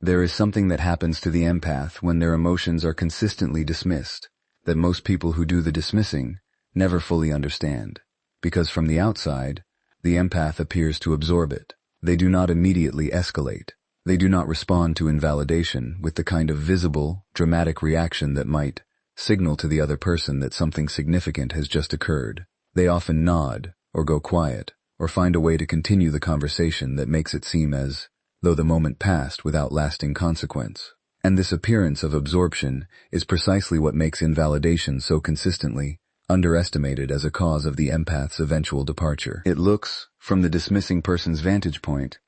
There is something that happens to the empath when their emotions are consistently dismissed, that most people who do the dismissing never fully understand. Because from the outside, the empath appears to absorb it. They do not immediately escalate. They do not respond to invalidation with the kind of visible, dramatic reaction that might signal to the other person that something significant has just occurred. They often nod, or go quiet, or find a way to continue the conversation that makes it seem as though the moment passed without lasting consequence. And this appearance of absorption is precisely what makes invalidation so consistently underestimated as a cause of the empath's eventual departure. It looks, from the dismissing person's vantage point,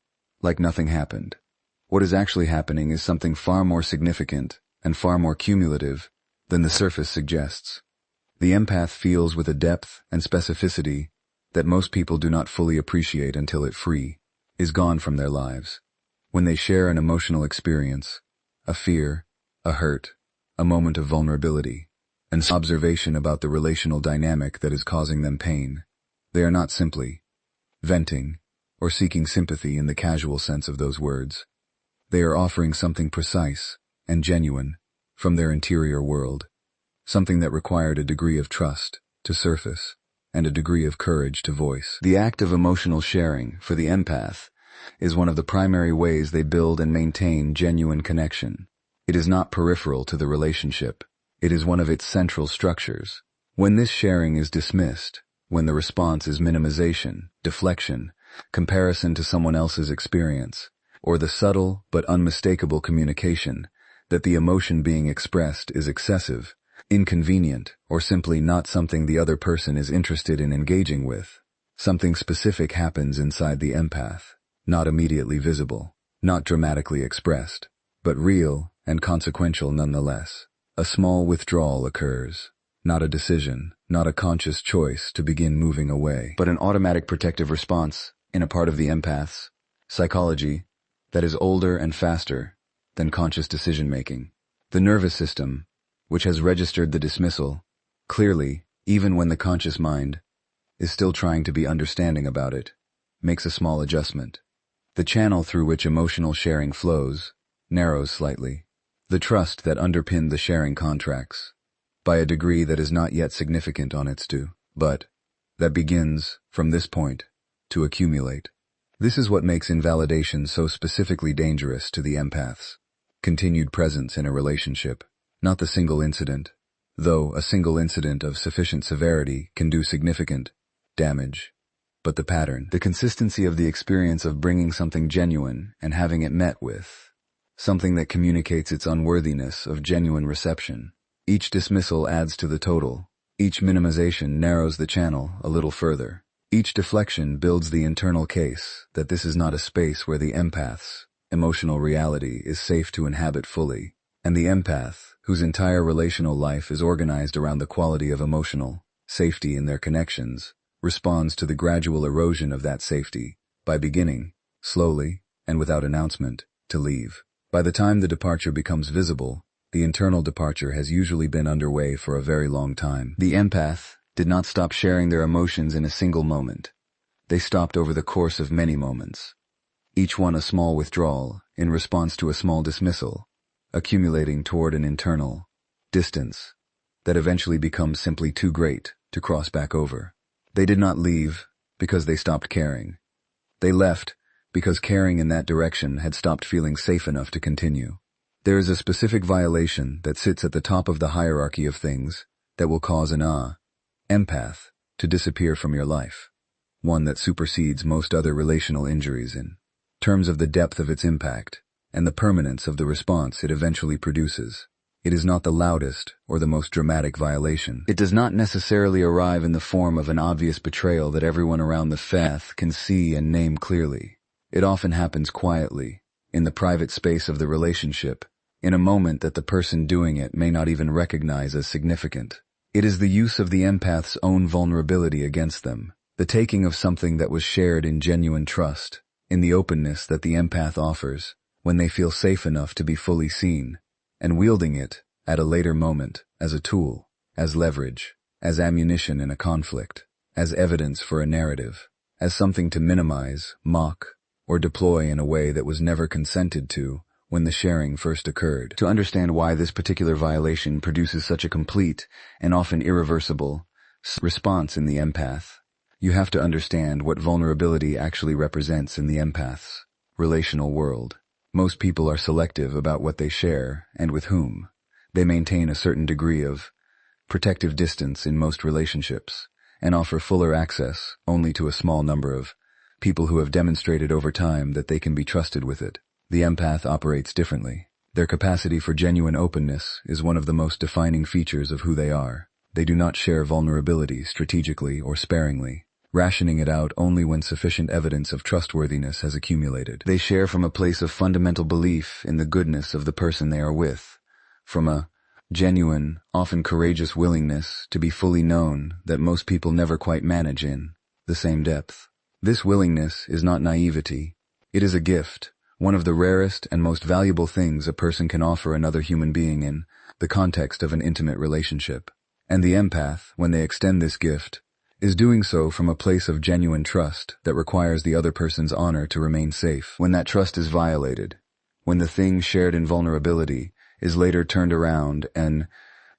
like nothing happened. What is actually happening is something far more significant and far more cumulative than the surface suggests. The empath feels with a depth and specificity that most people do not fully appreciate until it is gone from their lives. When they share an emotional experience, a fear, a hurt, a moment of vulnerability, an observation about the relational dynamic that is causing them pain, they are not simply venting or seeking sympathy in the casual sense of those words. They are offering something precise and genuine from their interior world, something that required a degree of trust to surface and a degree of courage to voice. The act of emotional sharing for the empath is one of the primary ways they build and maintain genuine connection. It is not peripheral to the relationship. It is one of its central structures. When this sharing is dismissed, when the response is minimization, deflection, comparison to someone else's experience, or the subtle but unmistakable communication that the emotion being expressed is excessive, inconvenient, or simply not something the other person is interested in engaging with, something specific happens inside the empath, not immediately visible, not dramatically expressed, but real and consequential nonetheless. A small withdrawal occurs, not a decision, not a conscious choice to begin moving away, but an automatic protective response in a part of the empath's psychology that is older and faster than conscious decision-making. The nervous system, which has registered the dismissal, clearly, even when the conscious mind is still trying to be understanding about it, makes a small adjustment. The channel through which emotional sharing flows narrows slightly. The trust that underpinned the sharing contracts, by a degree that is not yet significant on its due, but that begins, from this point, to accumulate. This is what makes invalidation so specifically dangerous to the empath's continued presence in a relationship, not the single incident, though a single incident of sufficient severity can do significant damage, but the pattern, the consistency of the experience of bringing something genuine and having it met with something that communicates its unworthiness of genuine reception. Each dismissal adds to the total. Each minimization narrows the channel a little further. Each deflection builds the internal case that this is not a space where the empath's emotional reality is safe to inhabit fully, and the empath, whose entire relational life is organized around the quality of emotional safety in their connections, responds to the gradual erosion of that safety by beginning, slowly and without announcement, to leave. By the time the departure becomes visible, the internal departure has usually been underway for a very long time. The empath did not stop sharing their emotions in a single moment. They stopped over the course of many moments, each one a small withdrawal in response to a small dismissal, accumulating toward an internal distance that eventually becomes simply too great to cross back over. They did not leave because they stopped caring. They left because caring in that direction had stopped feeling safe enough to continue. There is a specific violation that sits at the top of the hierarchy of things that will cause an empath to disappear from your life, one that supersedes most other relational injuries in terms of the depth of its impact and the permanence of the response it eventually produces. It is not the loudest or the most dramatic violation. It does not necessarily arrive in the form of an obvious betrayal that everyone around the empath can see and name clearly. It often happens quietly, in the private space of the relationship, in a moment that the person doing it may not even recognize as significant. It is the use of the empath's own vulnerability against them, the taking of something that was shared in genuine trust, in the openness that the empath offers, when they feel safe enough to be fully seen, and wielding it, at a later moment, as a tool, as leverage, as ammunition in a conflict, as evidence for a narrative, as something to minimize, mock, or deploy in a way that was never consented to when the sharing first occurred. To understand why this particular violation produces such a complete and often irreversible response in the empath, you have to understand what vulnerability actually represents in the empath's relational world. Most people are selective about what they share and with whom. They maintain a certain degree of protective distance in most relationships and offer fuller access only to a small number of people who have demonstrated over time that they can be trusted with it. The empath operates differently. Their capacity for genuine openness is one of the most defining features of who they are. They do not share vulnerability strategically or sparingly, rationing it out only when sufficient evidence of trustworthiness has accumulated. They share from a place of fundamental belief in the goodness of the person they are with, from a genuine, often courageous willingness to be fully known that most people never quite manage in the same depth. This willingness is not naivety. It is a gift, one of the rarest and most valuable things a person can offer another human being in the context of an intimate relationship. And the empath, when they extend this gift, is doing so from a place of genuine trust that requires the other person's honor to remain safe. When that trust is violated, when the thing shared in vulnerability is later turned around and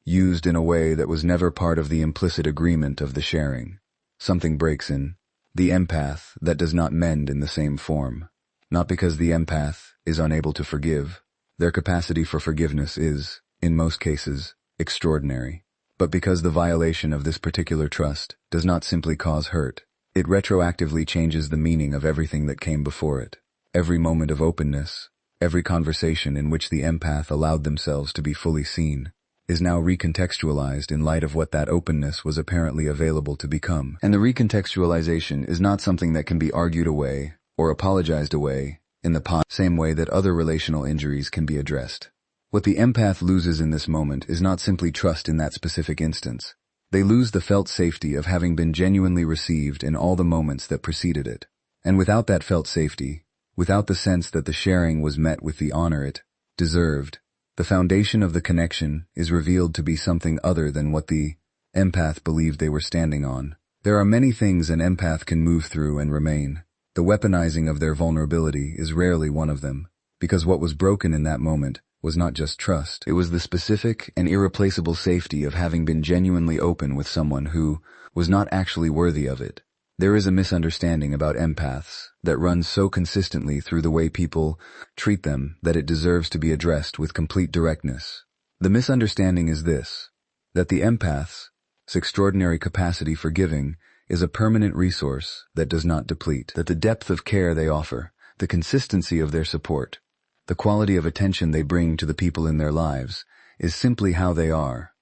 used in a way that was never part of the implicit agreement of the sharing, something breaks in the empath that does not mend in the same form. Not because the empath is unable to forgive. Their capacity for forgiveness is, in most cases, extraordinary. But because the violation of this particular trust does not simply cause hurt, it retroactively changes the meaning of everything that came before it. Every moment of openness, every conversation in which the empath allowed themselves to be fully seen, is now recontextualized in light of what that openness was apparently available to become. And the recontextualization is not something that can be argued away or apologized away in the same way that other relational injuries can be addressed. What the empath loses in this moment is not simply trust in that specific instance. They lose the felt safety of having been genuinely received in all the moments that preceded it. And without that felt safety, without the sense that the sharing was met with the honor it deserved, the foundation of the connection is revealed to be something other than what the empath believed they were standing on. There are many things an empath can move through and remain. The weaponizing of their vulnerability is rarely one of them, because what was broken in that moment was not just trust. It was the specific and irreplaceable safety of having been genuinely open with someone who was not actually worthy of it. There is a misunderstanding about empaths that runs so consistently through the way people treat them that it deserves to be addressed with complete directness. The misunderstanding is this, that the empath's extraordinary capacity for giving is a permanent resource that does not deplete, that the depth of care they offer, the consistency of their support, the quality of attention they bring to the people in their lives is simply how they are,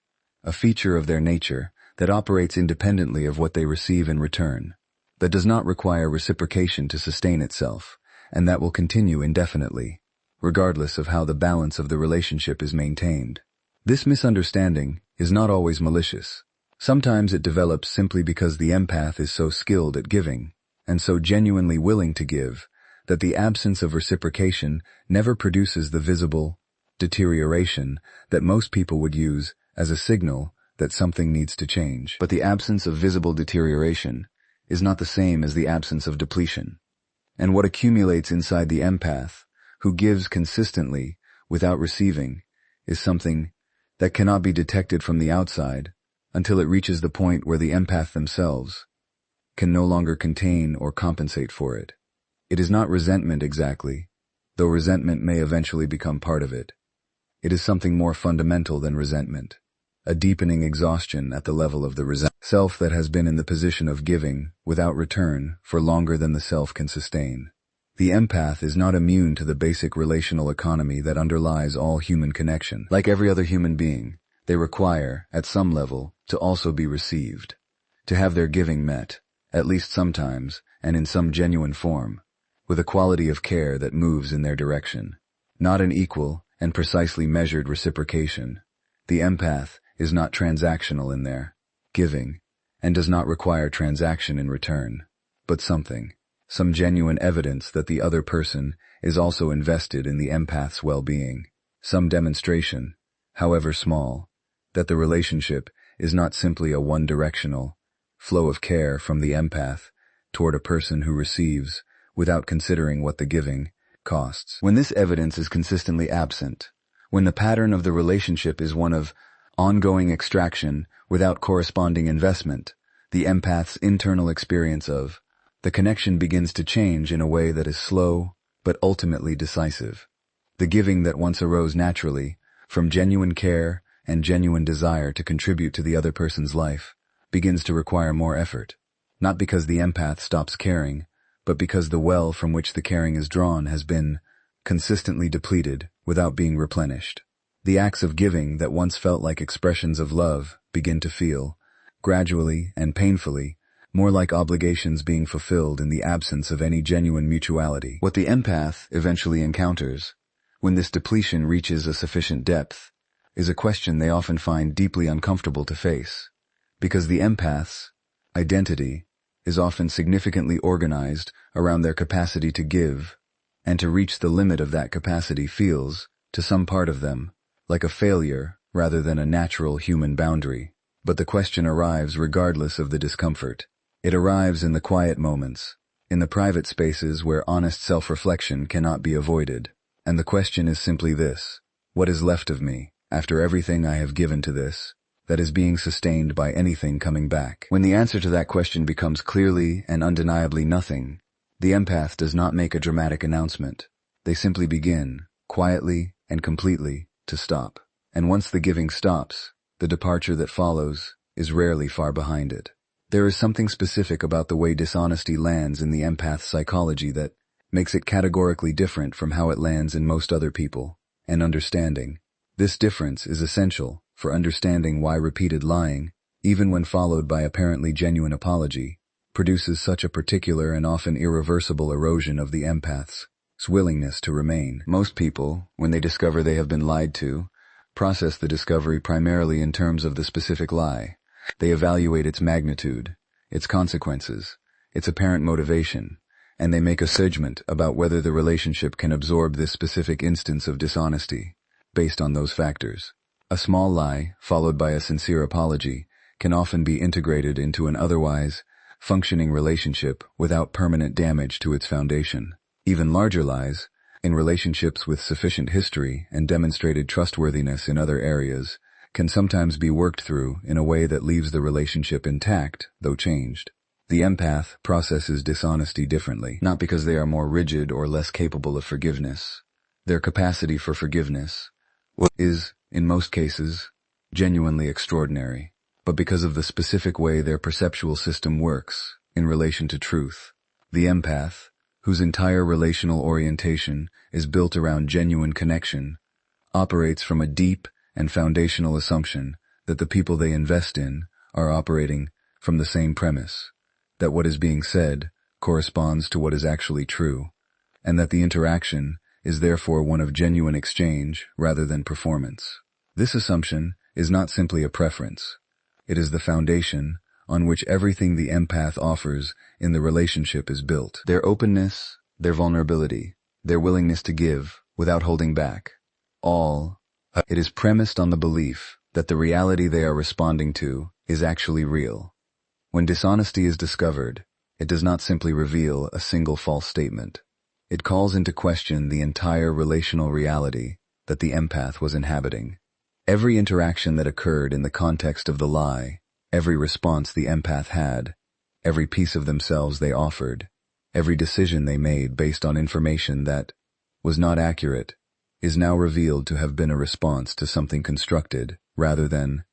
a feature of their nature that operates independently of what they receive in return, that does not require reciprocation to sustain itself, and that will continue indefinitely, regardless of how the balance of the relationship is maintained. This misunderstanding is not always malicious. Sometimes it develops simply because the empath is so skilled at giving, and so genuinely willing to give, that the absence of reciprocation never produces the visible deterioration that most people would use as a signal that something needs to change. But the absence of visible deterioration is not the same as the absence of depletion. And what accumulates inside the empath, who gives consistently without receiving, is something that cannot be detected from the outside until it reaches the point where the empath themselves can no longer contain or compensate for it. It is not resentment exactly, though resentment may eventually become part of it. It is something more fundamental than resentment, a deepening exhaustion at the level of the self that has been in the position of giving without return for longer than the self can sustain. The empath is not immune to the basic relational economy that underlies all human connection. Like every other human being, they require, at some level, to also be received, to have their giving met, at least sometimes, and in some genuine form, with a quality of care that moves in their direction. Not an equal and precisely measured reciprocation. The empath is not transactional in their giving, and does not require transaction in return, but something, some genuine evidence that the other person is also invested in the empath's well-being, some demonstration, however small, that the relationship is not simply a one-directional flow of care from the empath toward a person who receives without considering what the giving costs. When this evidence is consistently absent, when the pattern of the relationship is one of ongoing extraction without corresponding investment, the empath's internal experience of the connection begins to change in a way that is slow but ultimately decisive. The giving that once arose naturally, from genuine care and genuine desire to contribute to the other person's life, begins to require more effort. Not because the empath stops caring, but because the well from which the caring is drawn has been consistently depleted without being replenished. The acts of giving that once felt like expressions of love begin to feel, gradually and painfully, more like obligations being fulfilled in the absence of any genuine mutuality. What the empath eventually encounters, when this depletion reaches a sufficient depth, is a question they often find deeply uncomfortable to face, because the empath's identity is often significantly organized around their capacity to give, and to reach the limit of that capacity feels, to some part of them, like a failure rather than a natural human boundary. But the question arrives regardless of the discomfort. It arrives in the quiet moments, in the private spaces where honest self-reflection cannot be avoided. And the question is simply this: what is left of me, after everything I have given to this, that is being sustained by anything coming back? When the answer to that question becomes clearly and undeniably nothing, the empath does not make a dramatic announcement. They simply begin, quietly and completely, to stop. And once the giving stops, the departure that follows is rarely far behind it. There is something specific about the way dishonesty lands in the empath's psychology that makes it categorically different from how it lands in most other people, and understanding. This difference is essential for understanding why repeated lying, even when followed by apparently genuine apology, produces such a particular and often irreversible erosion of the empath's willingness to remain. Most people, when they discover they have been lied to, process the discovery primarily in terms of the specific lie. They evaluate its magnitude, its consequences, its apparent motivation, and they make a judgment about whether the relationship can absorb this specific instance of dishonesty, based on those factors. A small lie, followed by a sincere apology, can often be integrated into an otherwise functioning relationship without permanent damage to its foundation. Even larger lies, in relationships with sufficient history and demonstrated trustworthiness in other areas, can sometimes be worked through in a way that leaves the relationship intact, though changed. The empath processes dishonesty differently, not because they are more rigid or less capable of forgiveness. Their capacity for forgiveness is, in most cases, genuinely extraordinary, but because of the specific way their perceptual system works in relation to truth. The empath, whose entire relational orientation is built around genuine connection, operates from a deep and foundational assumption that the people they invest in are operating from the same premise, that what is being said corresponds to what is actually true, and that the interaction is therefore one of genuine exchange rather than performance. This assumption is not simply a preference. It is the foundation on which everything the empath offers in the relationship is built. Their openness, their vulnerability, their willingness to give without holding back, it is premised on the belief that the reality they are responding to is actually real. When dishonesty is discovered, it does not simply reveal a single false statement. It calls into question the entire relational reality that the empath was inhabiting. Every interaction that occurred in the context of the lie, every response the empath had, every piece of themselves they offered, every decision they made based on information that was not accurate, is now revealed to have been a response to something constructed rather than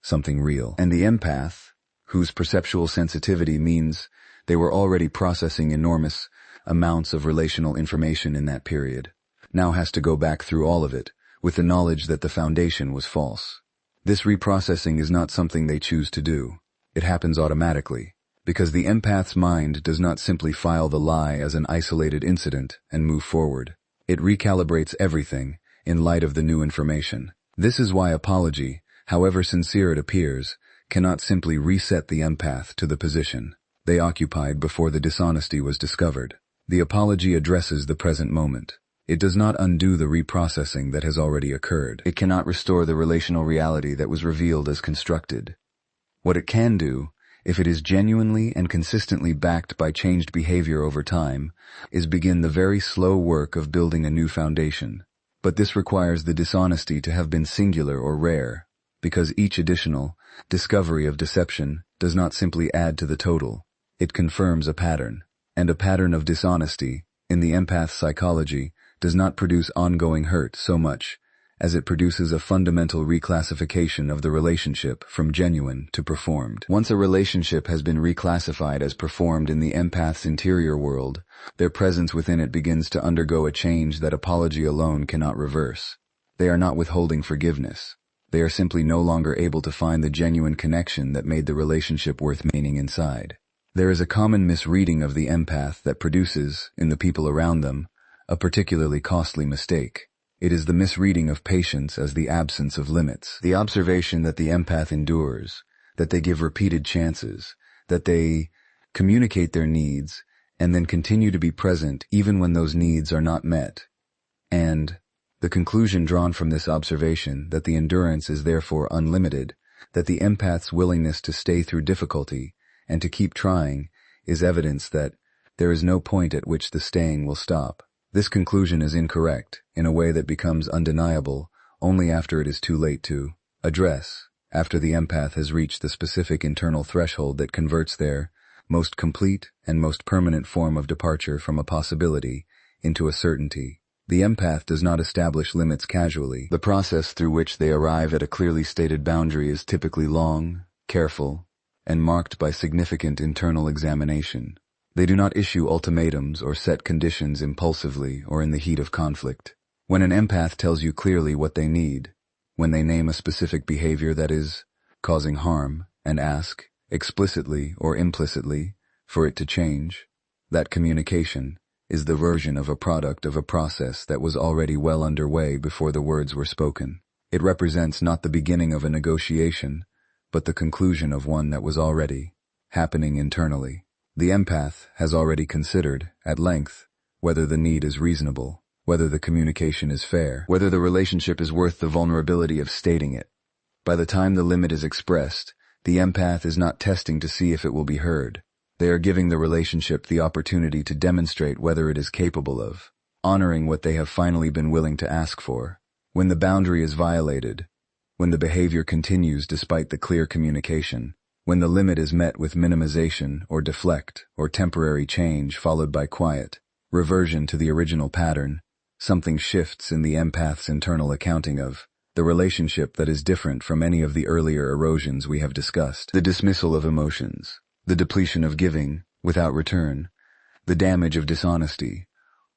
something real. And the empath, whose perceptual sensitivity means they were already processing enormous amounts of relational information in that period, now has to go back through all of it with the knowledge that the foundation was false. This reprocessing is not something they choose to do. It happens automatically, because the empath's mind does not simply file the lie as an isolated incident and move forward. It recalibrates everything in light of the new information. This is why apology, however sincere it appears, cannot simply reset the empath to the position they occupied before the dishonesty was discovered. The apology addresses the present moment. It does not undo the reprocessing that has already occurred. It cannot restore the relational reality that was revealed as constructed. What it can do if it is genuinely and consistently backed by changed behavior over time, is begin the very slow work of building a new foundation. But this requires the dishonesty to have been singular or rare, because each additional discovery of deception does not simply add to the total, it confirms a pattern. And a pattern of dishonesty, in the empath psychology, does not produce ongoing hurt so much as it produces a fundamental reclassification of the relationship from genuine to performed. Once a relationship has been reclassified as performed in the empath's interior world, their presence within it begins to undergo a change that apology alone cannot reverse. They are not withholding forgiveness. They are simply no longer able to find the genuine connection that made the relationship worth maintaining inside. There is a common misreading of the empath that produces, in the people around them, a particularly costly mistake. It is the misreading of patience as the absence of limits. The observation that the empath endures, that they give repeated chances, that they communicate their needs, and then continue to be present even when those needs are not met. And the conclusion drawn from this observation that the endurance is therefore unlimited, that the empath's willingness to stay through difficulty and to keep trying is evidence that there is no point at which the staying will stop. This conclusion is incorrect in a way that becomes undeniable only after it is too late to address, after the empath has reached the specific internal threshold that converts their most complete and most permanent form of departure from a possibility into a certainty. The empath does not establish limits casually. The process through which they arrive at a clearly stated boundary is typically long, careful, and marked by significant internal examination. They do not issue ultimatums or set conditions impulsively or in the heat of conflict. When an empath tells you clearly what they need, when they name a specific behavior that is causing harm and ask, explicitly or implicitly, for it to change, that communication is the version of a product of a process that was already well underway before the words were spoken. It represents not the beginning of a negotiation, but the conclusion of one that was already happening internally. The empath has already considered, at length, whether the need is reasonable, whether the communication is fair, whether the relationship is worth the vulnerability of stating it. By the time the limit is expressed, the empath is not testing to see if it will be heard. They are giving the relationship the opportunity to demonstrate whether it is capable of honoring what they have finally been willing to ask for. When the boundary is violated, when the behavior continues despite the clear communication, when the limit is met with minimization or deflect or temporary change followed by quiet reversion to the original pattern, something shifts in the empath's internal accounting of the relationship that is different from any of the earlier erosions we have discussed. The dismissal of emotions, the depletion of giving without return, the damage of dishonesty,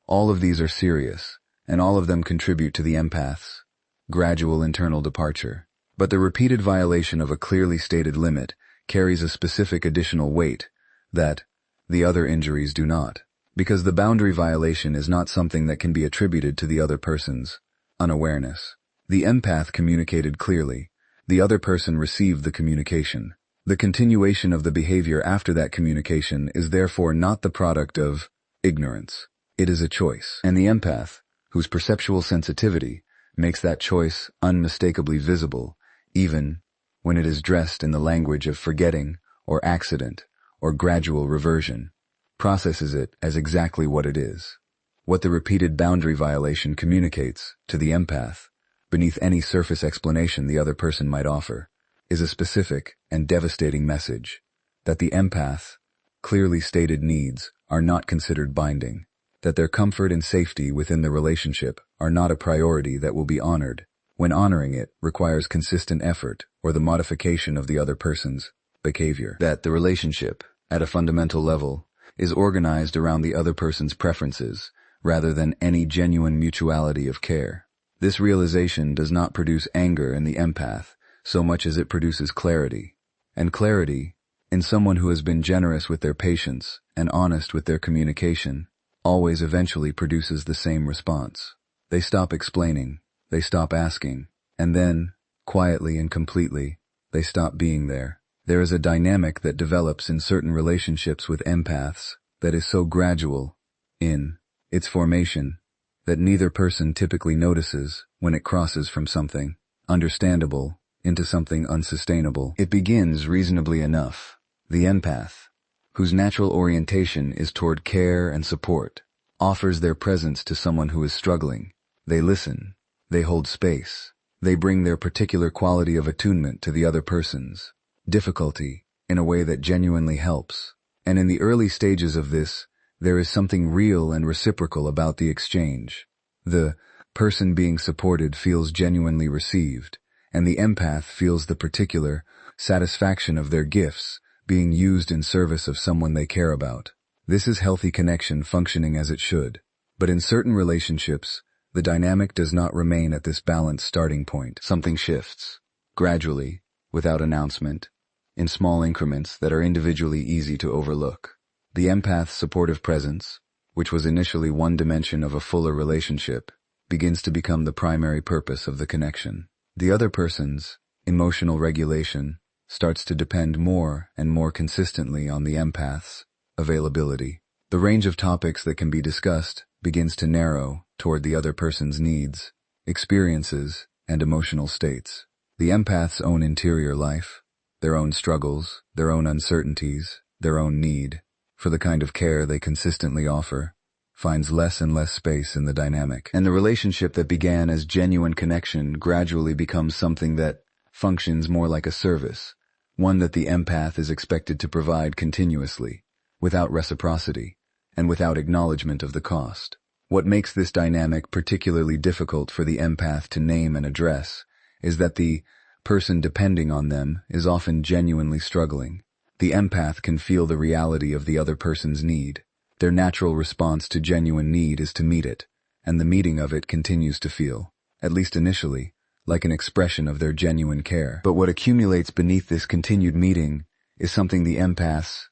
all of these are serious, and all of them contribute to the empath's gradual internal departure. But the repeated violation of a clearly stated limit carries a specific additional weight that the other injuries do not, because the boundary violation is not something that can be attributed to the other person's unawareness. The empath communicated clearly. The other person received the communication. The continuation of the behavior after that communication is therefore not the product of ignorance. It is a choice. And the empath, whose perceptual sensitivity makes that choice unmistakably visible, even when it is dressed in the language of forgetting or accident or gradual reversion, processes it as exactly what it is. What the repeated boundary violation communicates to the empath, beneath any surface explanation the other person might offer, is a specific and devastating message that the empath clearly stated needs are not considered binding, that their comfort and safety within the relationship are not a priority that will be honored, when honoring it requires consistent effort or the modification of the other person's behavior, that the relationship, at a fundamental level, is organized around the other person's preferences rather than any genuine mutuality of care. This realization does not produce anger in the empath so much as it produces clarity, and clarity, in someone who has been generous with their patience and honest with their communication, always eventually produces the same response. They stop explaining, they stop asking, and then, quietly and completely, they stop being there. There is a dynamic that develops in certain relationships with empaths that is so gradual in its formation that neither person typically notices when it crosses from something understandable into something unsustainable. It begins reasonably enough. The empath, whose natural orientation is toward care and support, offers their presence to someone who is struggling. They listen. They hold space. They bring their particular quality of attunement to the other person's difficulty in a way that genuinely helps. And in the early stages of this, there is something real and reciprocal about the exchange. The person being supported feels genuinely received, and the empath feels the particular satisfaction of their gifts being used in service of someone they care about. This is healthy connection functioning as it should. But in certain relationships, the dynamic does not remain at this balanced starting point. Something shifts, gradually, without announcement, in small increments that are individually easy to overlook. The empath's supportive presence, which was initially one dimension of a fuller relationship, begins to become the primary purpose of the connection. The other person's emotional regulation starts to depend more and more consistently on the empath's availability. The range of topics that can be discussed begins to narrow toward the other person's needs, experiences, and emotional states. The empath's own interior life, their own struggles, their own uncertainties, their own need for the kind of care they consistently offer, finds less and less space in the dynamic. And the relationship that began as genuine connection gradually becomes something that functions more like a service, one that the empath is expected to provide continuously, without reciprocity, and without acknowledgement of the cost. What makes this dynamic particularly difficult for the empath to name and address is that the person depending on them is often genuinely struggling. The empath can feel the reality of the other person's need. Their natural response to genuine need is to meet it, and the meeting of it continues to feel, at least initially, like an expression of their genuine care. But what accumulates beneath this continued meeting is something the empath's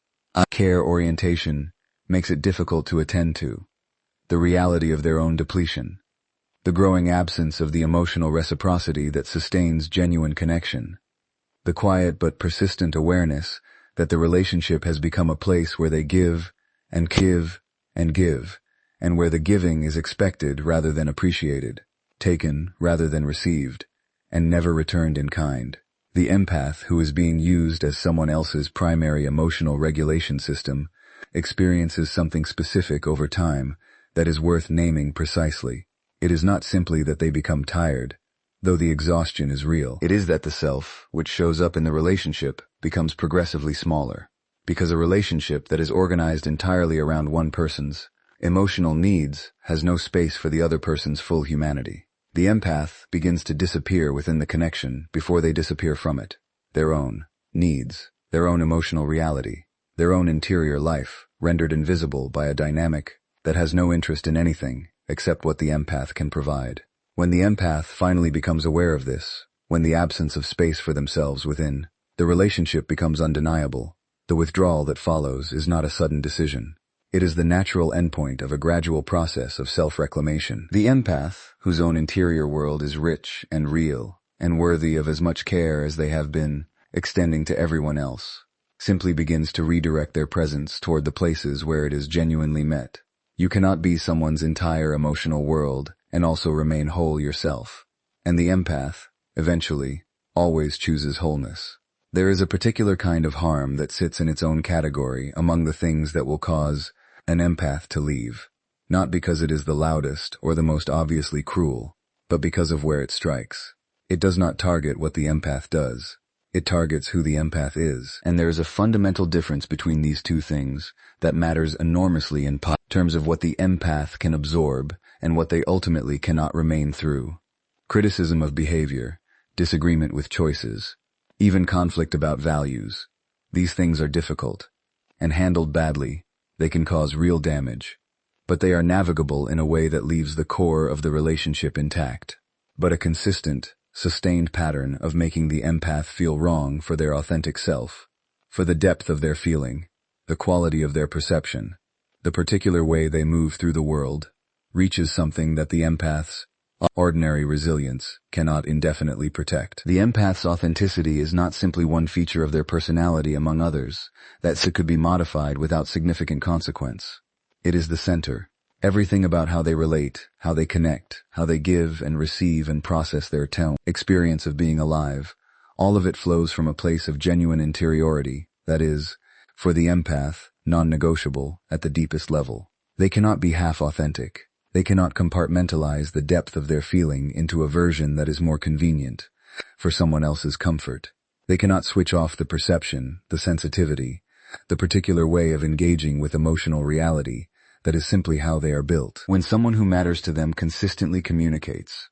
care orientation makes it difficult to attend to: the reality of their own depletion, the growing absence of the emotional reciprocity that sustains genuine connection, the quiet but persistent awareness that the relationship has become a place where they give and give and give, and where the giving is expected rather than appreciated, taken rather than received, and never returned in kind. The empath, who is being used as someone else's primary emotional regulation system, experiences something specific over time that is worth naming precisely. It is not simply that they become tired, though the exhaustion is real. It is that the self, which shows up in the relationship, becomes progressively smaller, because a relationship that is organized entirely around one person's emotional needs has no space for the other person's full humanity. The empath begins to disappear within the connection before they disappear from it. Their own needs, their own emotional reality, their own interior life, rendered invisible by a dynamic that has no interest in anything except what the empath can provide. When the empath finally becomes aware of this, when the absence of space for themselves within, the relationship becomes undeniable. The withdrawal that follows is not a sudden decision. It is the natural endpoint of a gradual process of self-reclamation. The empath, whose own interior world is rich and real and worthy of as much care as they have been extending to everyone else, simply begins to redirect their presence toward the places where it is genuinely met. You cannot be someone's entire emotional world and also remain whole yourself. And the empath, eventually, always chooses wholeness. There is a particular kind of harm that sits in its own category among the things that will cause an empath to leave, not because it is the loudest or the most obviously cruel, but because of where it strikes. It does not target what the empath does. It targets who the empath is. And there is a fundamental difference between these two things that matters enormously in terms of what the empath can absorb and what they ultimately cannot remain through. Criticism of behavior, disagreement with choices, even conflict about values. These things are difficult, and handled badly, they can cause real damage, but they are navigable in a way that leaves the core of the relationship intact. But a consistent, sustained pattern of making the empath feel wrong for their authentic self, for the depth of their feeling, the quality of their perception, the particular way they move through the world, reaches something that the empath's ordinary resilience cannot indefinitely protect. The empath's authenticity is not simply one feature of their personality among others that could be modified without significant consequence. It is the center. Everything about how they relate, how they connect, how they give and receive and process their experience of being alive, all of it flows from a place of genuine interiority, that is, For the empath, non-negotiable at the deepest level. They cannot be half authentic. They cannot compartmentalize the depth of their feeling into a version that is more convenient for someone else's comfort. They cannot switch off the perception, the sensitivity, the particular way of engaging with emotional reality that is simply how they are built. When someone who matters to them consistently communicates,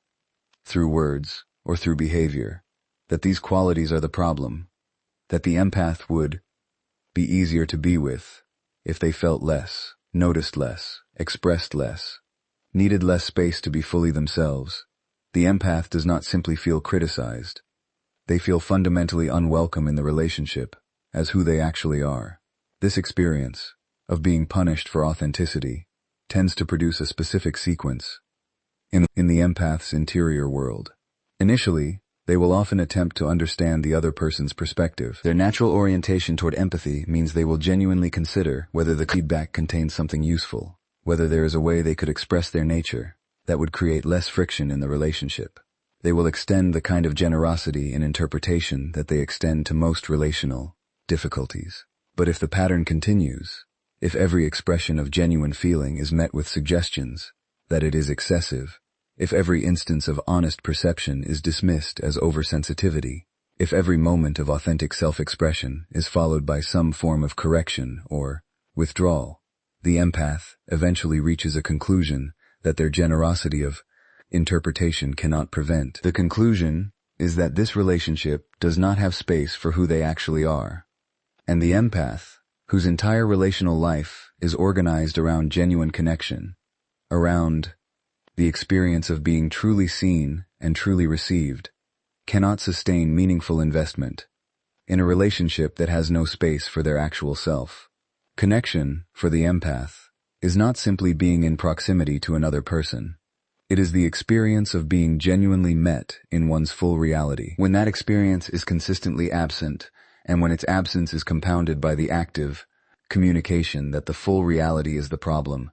through words or through behavior, that these qualities are the problem, that the empath would be easier to be with if they felt less, noticed less, expressed less, needed less space to be fully themselves. The empath does not simply feel criticized. They feel fundamentally unwelcome in the relationship as who they actually are. This experience of being punished for authenticity tends to produce a specific sequence in the empath's interior world. Initially, they will often attempt to understand the other person's perspective. Their natural orientation toward empathy means they will genuinely consider whether the feedback contains something useful, whether there is a way they could express their nature that would create less friction in the relationship. They will extend the kind of generosity in interpretation that they extend to most relational difficulties. But if the pattern continues, if every expression of genuine feeling is met with suggestions that it is excessive, if every instance of honest perception is dismissed as oversensitivity, if every moment of authentic self-expression is followed by some form of correction or withdrawal, the empath eventually reaches a conclusion that their generosity of interpretation cannot prevent. The conclusion is that this relationship does not have space for who they actually are. And the empath, whose entire relational life is organized around genuine connection, around the experience of being truly seen and truly received, cannot sustain meaningful investment in a relationship that has no space for their actual self. Connection, for the empath, is not simply being in proximity to another person. It is the experience of being genuinely met in one's full reality. When that experience is consistently absent, and when its absence is compounded by the active communication that the full reality is the problem,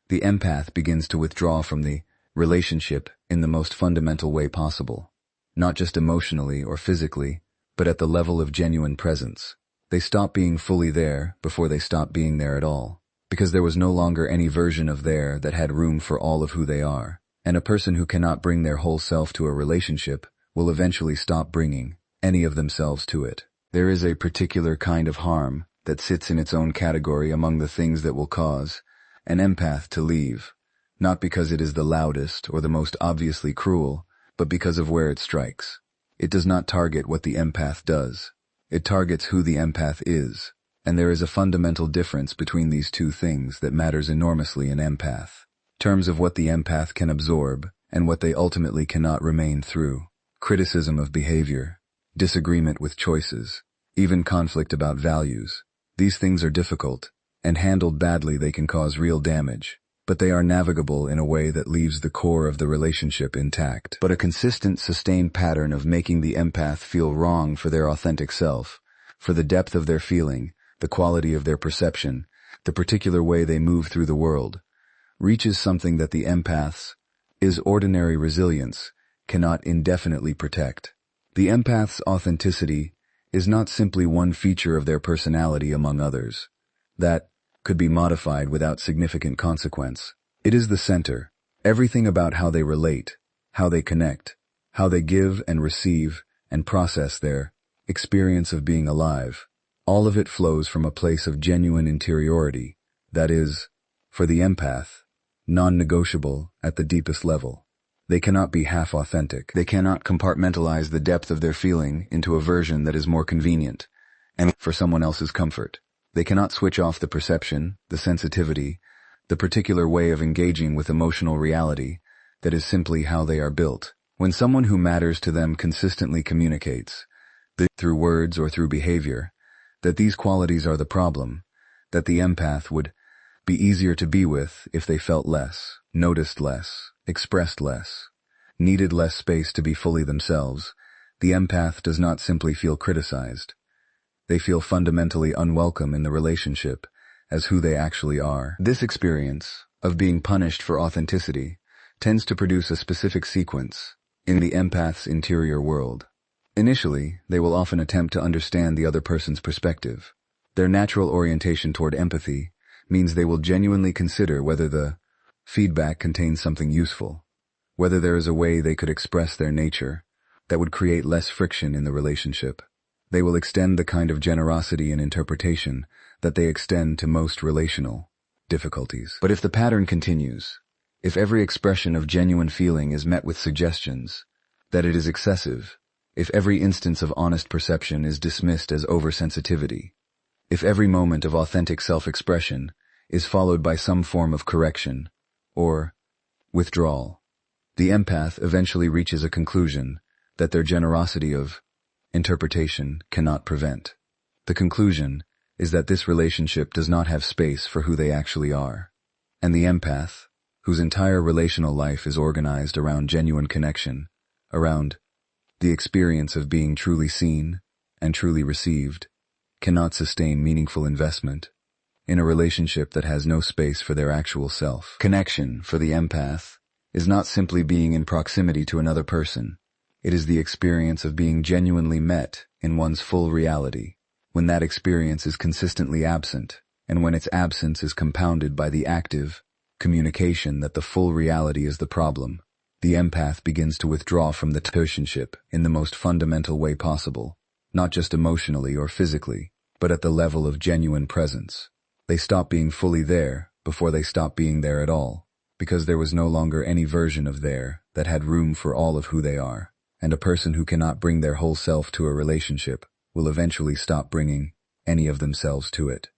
the empath begins to withdraw from the relationship in the most fundamental way possible. Not just emotionally or physically, but at the level of genuine presence. They stop being fully there before they stop being there at all, because there was no longer any version of there that had room for all of who they are. And a person who cannot bring their whole self to a relationship will eventually stop bringing any of themselves to it. There is a particular kind of harm that sits in its own category among the things that will cause an empath to leave, not because it is the loudest or the most obviously cruel, but because of where it strikes. It does not target what the empath does. It targets who the empath is, and there is a fundamental difference between these two things that matters enormously in empath. Terms of what the empath can absorb and what they ultimately cannot remain through. Criticism of behavior, disagreement with choices, even conflict about values. These things are difficult, and handled badly they can cause real damage, but they are navigable in a way that leaves the core of the relationship intact. But a consistent, sustained pattern of making the empath feel wrong for their authentic self, for the depth of their feeling, the quality of their perception, the particular way they move through the world, reaches something that the empath's ordinary resilience cannot indefinitely protect. The empath's authenticity is not simply one feature of their personality among others that could be modified without significant consequence. It is the center, everything about how they relate, how they connect, how they give and receive and process their experience of being alive. All of it flows from a place of genuine interiority, that is, for the empath, non-negotiable at the deepest level. They cannot be half authentic. They cannot compartmentalize the depth of their feeling into a version that is more convenient and for someone else's comfort. They cannot switch off the perception, the sensitivity, the particular way of engaging with emotional reality that is simply how they are built. When someone who matters to them consistently communicates, through words or through behavior, that these qualities are the problem, that the empath would be easier to be with if they felt less, noticed less, expressed less, needed less space to be fully themselves, the empath does not simply feel criticized. They feel fundamentally unwelcome in the relationship as who they actually are. This experience of being punished for authenticity tends to produce a specific sequence in the empath's interior world. Initially, they will often attempt to understand the other person's perspective. Their natural orientation toward empathy means they will genuinely consider whether the feedback contains something useful, whether there is a way they could express their nature that would create less friction in the relationship. They will extend the kind of generosity and interpretation that they extend to most relational difficulties. But if the pattern continues, if every expression of genuine feeling is met with suggestions that it is excessive, if every instance of honest perception is dismissed as oversensitivity, if every moment of authentic self-expression is followed by some form of correction or withdrawal, the empath eventually reaches a conclusion that their generosity of interpretation cannot prevent. The conclusion is that this relationship does not have space for who they actually are. And the empath, whose entire relational life is organized around genuine connection, around the experience of being truly seen and truly received, cannot sustain meaningful investment in a relationship that has no space for their actual self. Connection, for the empath, is not simply being in proximity to another person. It is the experience of being genuinely met in one's full reality. When that experience is consistently absent, and when its absence is compounded by the active communication that the full reality is the problem, the empath begins to withdraw from the relationship in the most fundamental way possible, not just emotionally or physically, but at the level of genuine presence. They stop being fully there before they stop being there at all, because there was no longer any version of there that had room for all of who they are. And a person who cannot bring their whole self to a relationship will eventually stop bringing any of themselves to it.